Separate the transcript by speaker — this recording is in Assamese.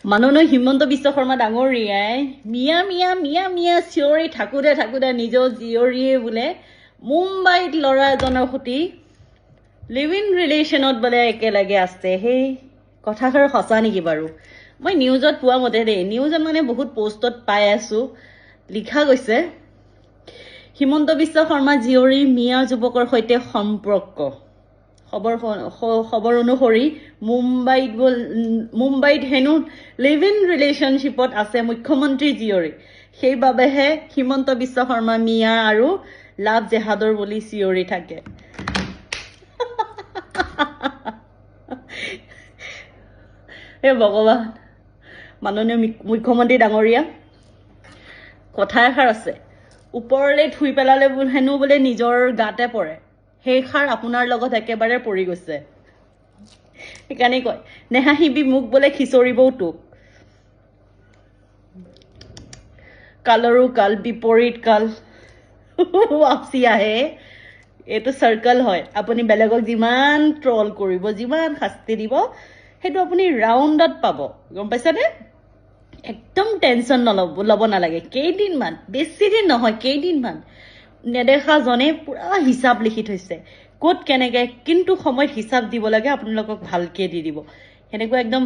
Speaker 1: মাননীয় হিমন্ত বিশ্ব শৰ্মা ডাঙৰীয়াই মিয়া মিয়া মিয়া মিয়া চিঞৰি থাকোঁতে নিজৰ জীয়ৰীয়ে বোলে মুম্বাইত ল'ৰা এজনৰ সৈতে লিভ ইন ৰিলেশ্যনত বোলে একেলগে আছে। সেই কথাষাৰ সঁচা নেকি বাৰু? মই নিউজত পোৱা মতে দেই, নিউজত মানে বহুত পষ্টত পাই আছোঁ, লিখা গৈছে হিমন্ত বিশ্ব শৰ্মা জীয়ৰী মিয়া যুৱকৰ সৈতে সম্পৰ্ক। খবৰ অনুসৰি মুম্বাইত হেনো লিভ ইন ৰিলেশ্যনশ্বিপত আছে মুখ্যমন্ত্ৰী জীয়ৰী। সেইবাবেহে হিমন্ত বিশ্ব শৰ্মা মিয়া আৰু লাভ জেহাদৰ বুলি চিঞৰি থাকে। হে ভগৱান, মাননীয় মুখ্যমন্ত্ৰী ডাঙৰীয়া, কথা এষাৰ আছে, ওপৰলৈ থুই পেলালে হেনো বোলে নিজৰ গাতে পৰে। সেইষাৰ আপোনাৰ লগত একেবাৰে পৰি গৈছে। সেইকাৰণে কয় নেহাঁহিবি মোক বোলে খিচৰিবও তোক। কালৰো কাল বিপৰীত কাল ৱাপচি আহে। এইটো চাৰ্কল হয়। আপুনি বেলেগক যিমান ট্ৰল কৰিব, যিমান শাস্তি দিব, সেইটো আপুনি ৰাউণ্ডত পাব, গম পাইছানে? একদম টেনশ্যন ল'ব নালাগে। কেইদিনমান, বেছি দিন নহয়, কেইদিনমান নেদেখাজনে পুৰা হিচাপ লিখি থৈছে, ক'ত কেনেকৈ কিন্তু সময়ত হিচাপ দিব লাগে আপোনালোকক ভালকৈ দি দিব। সেনেকুৱা একদম